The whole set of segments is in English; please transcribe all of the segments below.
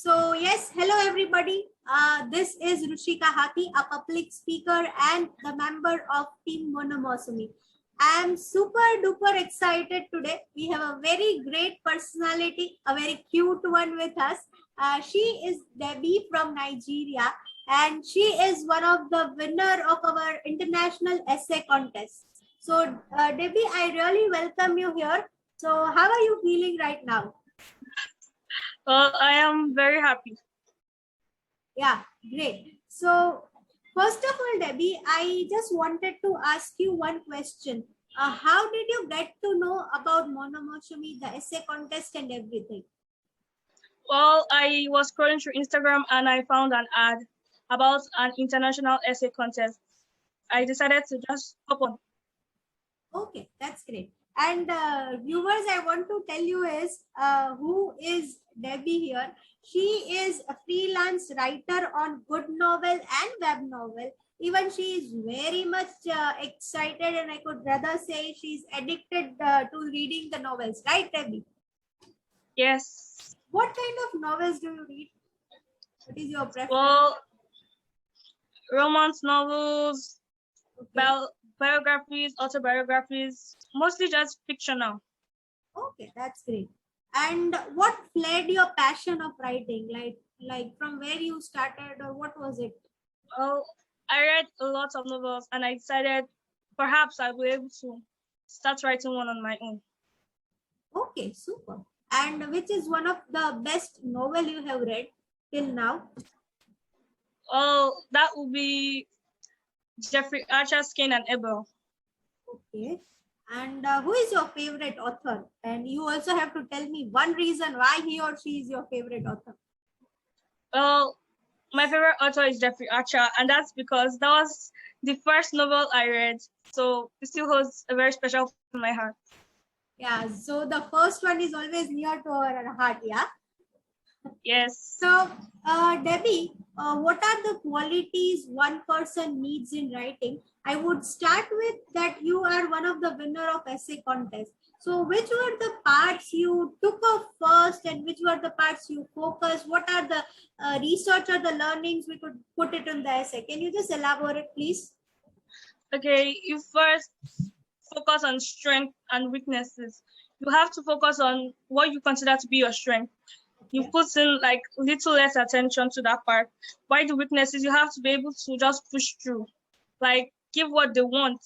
So yes, hello everybody. This is Rushika Hathi, a public speaker and the member of Team Monomousumi. I am super duper excited today. We have a very great personality, a very cute one with us. She is Debby from Nigeria, and she is one of the winner of our international essay contest. So Debby, I really welcome you here. So how are you feeling right now? I am very happy. Yeah, great. So, first of all, Debby, I just wanted to ask you one question. How did you get to know about Monomousumi, the essay contest, and everything? Well, I was scrolling through Instagram and I found an ad about an international essay contest. I decided to just hop on. Okay, that's great. And viewers, I want to tell you is who is Debby here. She is a freelance writer on good novel and web novel. Even she is very much excited, and I could rather say she's addicted to reading the novels, right, Debby? Yes. What kind of novels do you read? What is your preference? Well, romance novels, Okay. biographies, autobiographies, mostly just fictional. Okay, that's great. And what led your passion of writing? Like from where you started, or what was it? Well, I read a lot of novels and I decided perhaps I'll be able to start writing one on my own. Okay, super. And which is one of the best novel you have read till now? Oh, that would be Jeffrey Archer's Cain and Abel. Okay. And who is your favorite author? And you also have to tell me one reason why he or she is your favorite author. Well, my favorite author is Jeffrey Archer, and that's because that was the first novel I read. So it still holds a very special place in my heart. Yeah, so the first one is always near to our heart, yeah? Yes. So, Debby, what are the qualities one person needs in writing? I would start with that you are one of the winner of essay contest. So, which were the parts you took off first, and which were the parts you focused? What are the research or the learnings we could put it in the essay? Can you just elaborate, please? Okay, you first focus on strength and weaknesses. You have to focus on what you consider to be your strength. You put in like little less attention to that part. Why the weaknesses, you have to be able to just push through, like give what they want.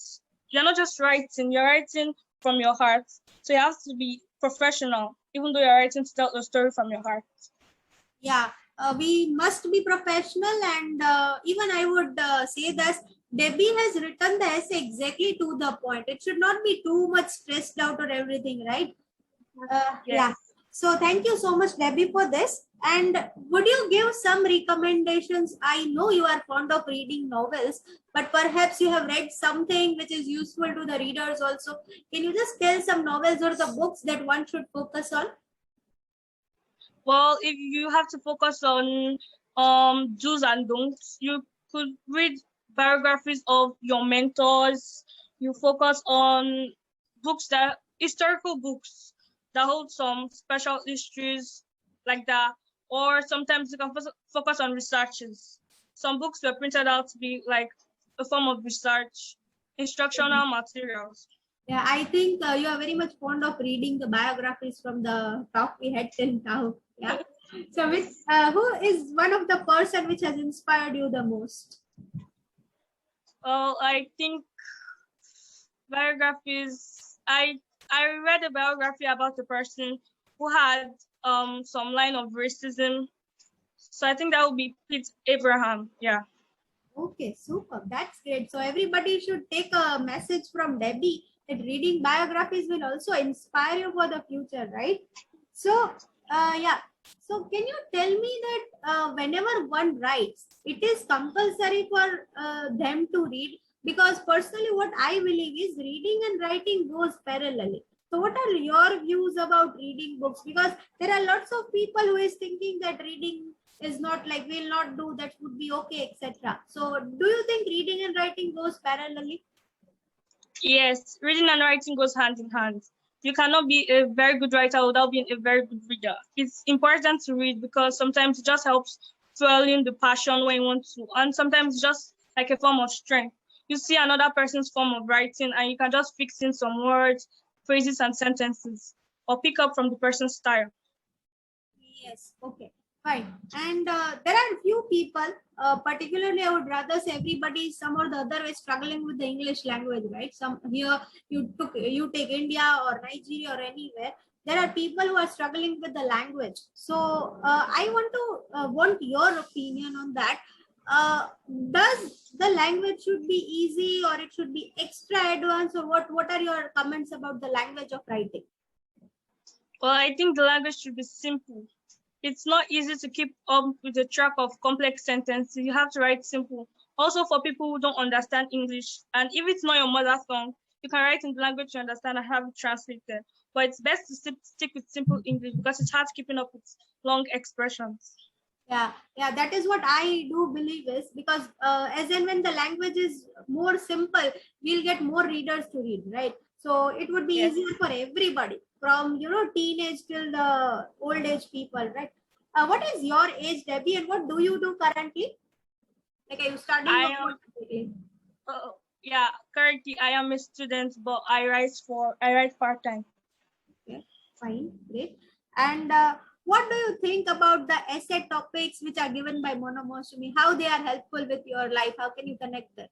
You're not just writing, you're writing from your heart. So you have to be professional, even though you're writing to tell the story from your heart. Yeah, we must be professional, and even I would say that Debby has written the essay exactly to the point. It should not be too much stressed out or everything, right? Yes. Yeah. So thank you so much, Debby, for this. And would you give some recommendations? I know you are fond of reading novels, but perhaps you have read something which is useful to the readers also. Can you just tell some novels or the books that one should focus on? Well, if you have to focus on do's and don'ts, you could read biographies of your mentors. You focus on historical books that hold some special histories like that. Or sometimes you can focus on researches. Some books were printed out to be like a form of research, instructional materials. Yeah, I think you are very much fond of reading the biographies from the talk we had till now. Yeah. So, who is one of the person which has inspired you the most? I think biographies. I read a biography about a person who had some line of racism. So I think that would be Pete Abraham. Yeah. Okay, super. That's great. So everybody should take a message from Debby that reading biographies will also inspire you for the future, right? So, yeah. So can you tell me that whenever one writes, it is compulsory for them to read? Because personally, what I believe is reading and writing goes parallelly. So what are your views about reading books? Because there are lots of people who is thinking that reading is not like we'll not do that would be okay, etc. So do you think reading and writing goes parallelly? Yes, reading and writing goes hand in hand. You cannot be a very good writer without being a very good reader. It's important to read because sometimes it just helps fueling the passion when you want to, and sometimes it's just like a form of strength. You see another person's form of writing, and you can just fix in some words, phrases, and sentences, or pick up from the person's style. Yes, okay, fine. And there are few people, particularly I would rather say everybody some or the other way struggling with the English language, right? Some here you take India or Nigeria or anywhere. There are people who are struggling with the language. So I want your opinion on that. Does the language should be easy or it should be extra advanced, or what are your comments about the language of writing? Well, I think the language should be simple. It's not easy to keep up with the track of complex sentences. You have to write simple. Also, for people who don't understand English, and if it's not your mother tongue, you can write in the language you understand and have it translated. But it's best to stick with simple English because it's hard keeping up with long expressions. Yeah, that is what I do believe is because as and when the language is more simple, we'll get more readers to read, right? So it would be Yes. easier for everybody from teenage till the old age people, right? What is your age, Debbie, and what do you do currently? Like, are you studying I or am, what exactly? yeah, currently I am a student, but I write part-time. Okay, fine, great. And what do you think about the essay topics which are given by Monomousumi? How they are helpful with your life? How can you connect them?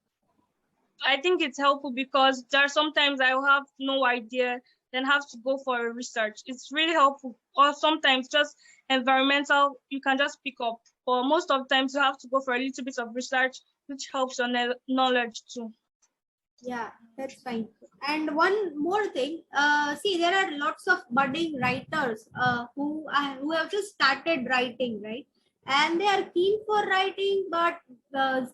I think it's helpful because there are sometimes I will have no idea, then have to go for a research. It's really helpful. Or sometimes just environmental, you can just pick up. But most of the times you have to go for a little bit of research, which helps your knowledge too. Yeah, that's fine. And one more thing, see, there are lots of budding writers who have just started writing, right? And they are keen for writing, but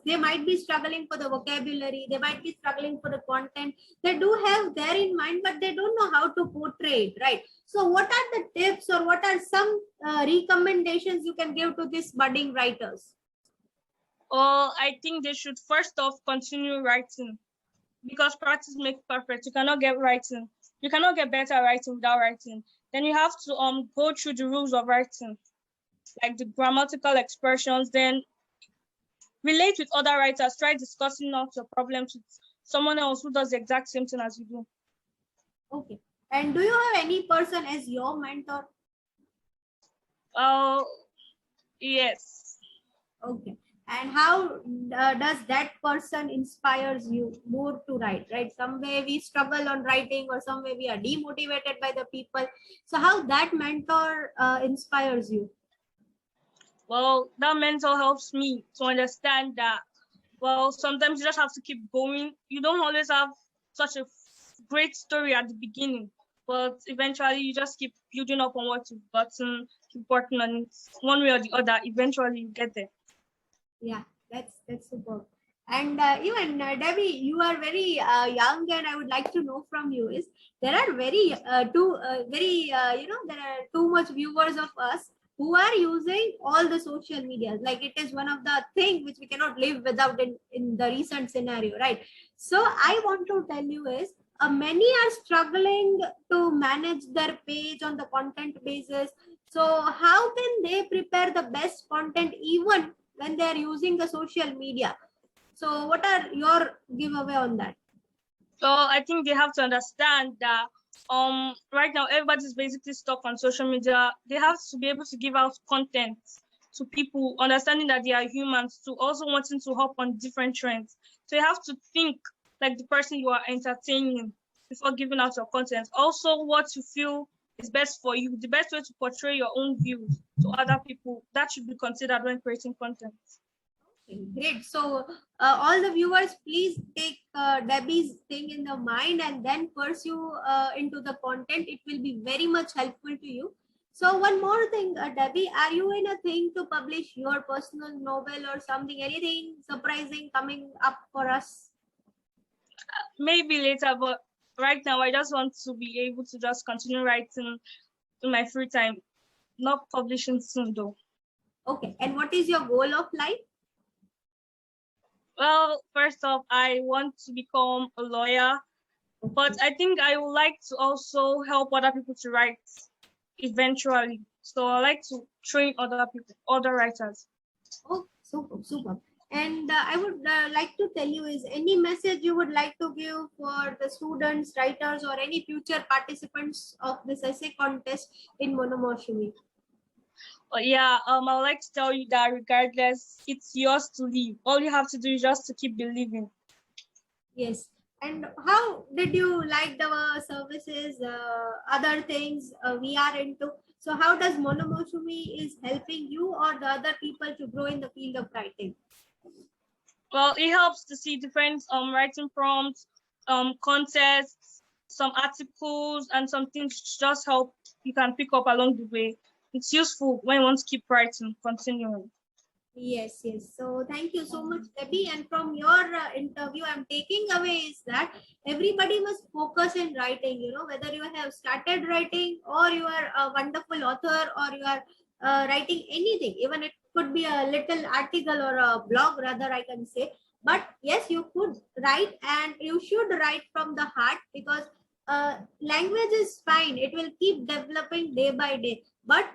they might be struggling for the vocabulary. They might be struggling for the content. They do have there in mind, but they don't know how to portray it, right? So, what are the tips or what are some recommendations you can give to these budding writers? I think they should first off continue writing because practice makes perfect. You cannot get better at writing without writing. Then you have to go through the rules of writing, like the grammatical expressions, then relate with other writers, try discussing out your problems with someone else who does the exact same thing as you do. Okay. And do you have any person as your mentor? Yes. Okay. And how does that person inspires you more to write, right? Some way we struggle on writing or some way we are demotivated by the people. So how that mentor inspires you? Well, that mentor helps me to understand that, well, sometimes you just have to keep going. You don't always have such a great story at the beginning, but eventually you just keep building up on what you've gotten, keep working on it one way or the other. Eventually you get there. Yeah, that's superb. And even Debbie, you are very young, and I would like to know from you is there are there are too much viewers of us who are using all the social media. Like it is one of the thing which we cannot live without in the recent scenario, right? So I want to tell you is many are struggling to manage their page on the content basis. So how can they prepare the best content even when they are using the social media? So what are your giveaway on that? So I think they have to understand that right now everybody's basically stuck on social media. They have to be able to give out content to people, understanding that they are humans too, also wanting to hop on different trends. So you have to think like the person you are entertaining before giving out your content. Also what you feel is best for you, the best way to portray your own views to other people, that should be considered when creating content. Great. So all the viewers, please take Debbie's thing in the mind and then pursue into the content. It will be very much helpful to you. So one more thing, Debbie, are you in a thing to publish your personal novel or something, anything surprising coming up for us? Maybe later, but right now I just want to be able to just continue writing in my free time. Not publishing soon though. Okay. And what is your goal of life? Well, first off, I want to become a lawyer. But I think I would like to also help other people to write eventually. So I like to train other people, other writers. Oh, super, super. And I would like to tell you is any message you would like to give for the students, writers, or any future participants of this essay contest in Monomoshimi? Yeah, I would like to tell you that regardless, it's yours to live. All you have to do is just to keep believing. Yes. And how did you like the services, other things we are into? So how does Monomoshumi is helping you or the other people to grow in the field of writing? Well, it helps to see different writing prompts, contests, some articles, and some things to just help you can pick up along the way. It's useful when you want to keep writing continually. Yes, yes. So thank you so much, Debbie. And from your interview, I'm taking away is that everybody must focus in writing. You know, whether you have started writing or you are a wonderful author or you are writing anything, even it could be a little article or a blog, rather, I can say. But yes, you could write and you should write from the heart because language is fine. It will keep developing day by day. But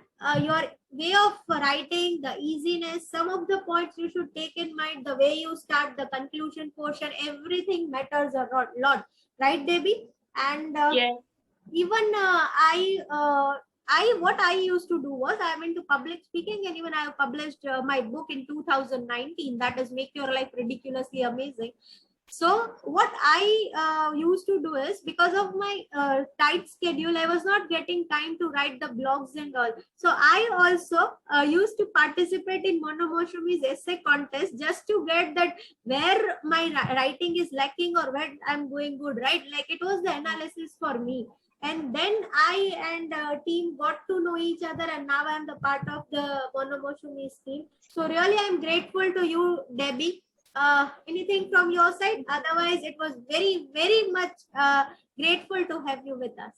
your way of writing, the easiness, some of the points you should take in mind, the way you start, the conclusion portion, everything matters a lot, right, Debbie? And Yeah. even what I used to do was I'm into public speaking, and even I have published my book in 2019, that is Make Your Life Ridiculously Amazing. So what I used to do is, because of my tight schedule, I was not getting time to write the blogs and all. So I also used to participate in Monomoshumi's essay contest just to get that where my writing is lacking or where I'm going good, right? Like it was the analysis for me. And then I and team got to know each other, and now I'm the part of the Monomoshumi's team. So really, I'm grateful to you, Debbie. Anything from your side? Otherwise, it was very much grateful to have you with us.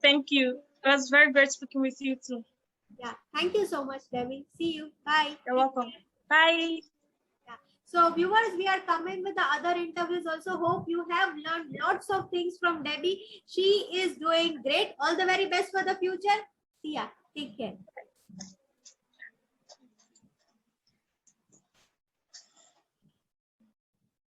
Thank you. It was very great speaking with you too. Yeah, thank you so much, Debbie. See you. Bye. You're welcome. Bye. Yeah. So, viewers, we are coming with the other interviews also. Hope you have learned lots of things from Debbie. She is doing great. All the very best for the future. See ya. Take care.